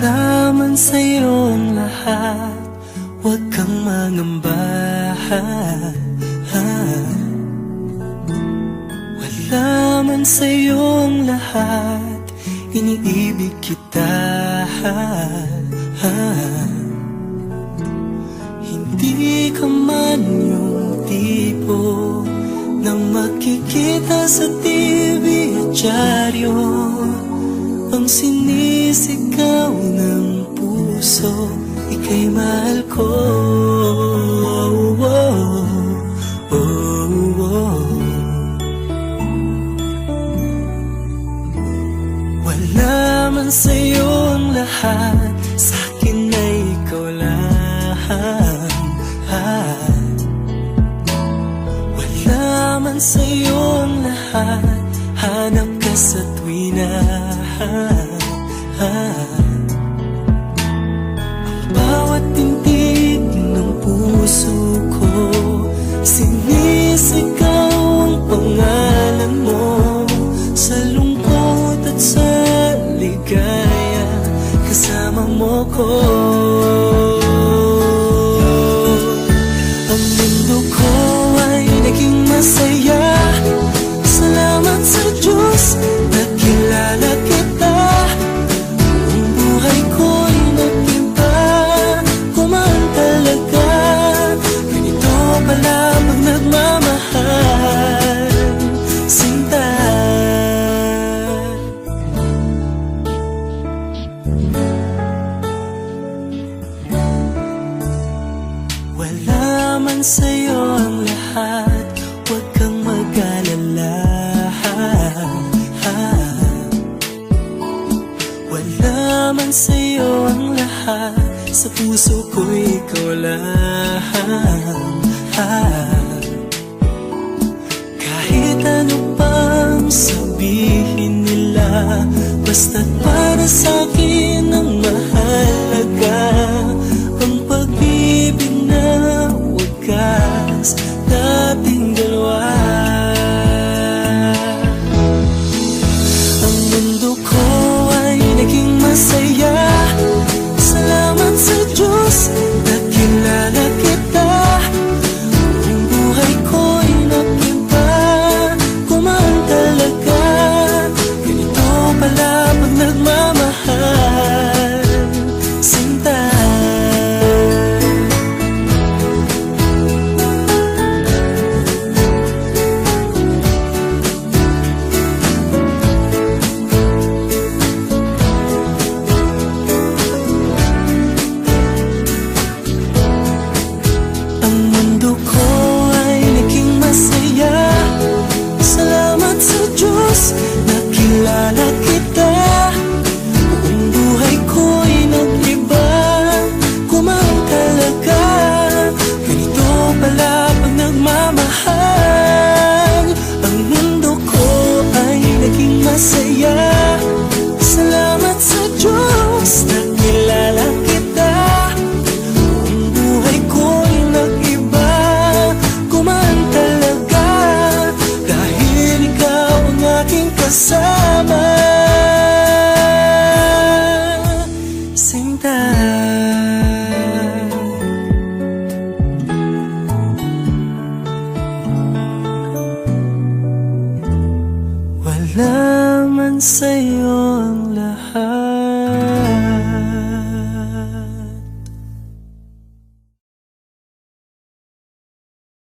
Wala man sa'yo ang lahat, huwag kang mangamba. Wala man sa'yo ang lahat, iniibig kita. Hindi ka man yung tipo na makikita sa TV at dyaryo, ang sinisigaw ng puso, ika'y mahal ko. Wala man sa'yo ang lahat, sa'kin ay ikaw lang. Wala man sa'yo ang lahat, hanap ka sa tuwina. Ang bawat tintig ng puso ko, sinisigaw ang pangalan mo. Sa lungkot at sa ligaya, kasama mo ko. Ang mundo ko ay naging masaya, salamat sa Diyos, nakilala kita. Ang buhay ko'y nag-iba, kumaan talaga. Ganito pala pag nagmamahal, sinta. Wala man sa'yo ang lahat, huwag kang mag-alala. Wala man sa'yo ang lahat, sa puso ko ikaw lang. Kahit ano pang sabihin nila, basta't para sa'kin ang mahalaga, ang pag-ibig na wagas nating dalawa. Ang mundo ko ay naging masaya, salamat sa Diyos, nakilala kita. Ang buhay ko'y nag-iba, kumaan talaga. Ganito pala pag nagmamahal, sinta. Ang mundo ko ay naging masaya, salamat sa Diyos, nakilala kita. Ang buhay ko'y nag-iba, kumaan talaga. Ganito pala pag nagmamahal. Ang mundo ko ay naging masaya, salamat sa Diyos, nakilala kita. Ang buhay ko'y nag-iba, kumaan talaga. Dahil ikaw ang aking kasama, sinta. Wala man sa'yo ang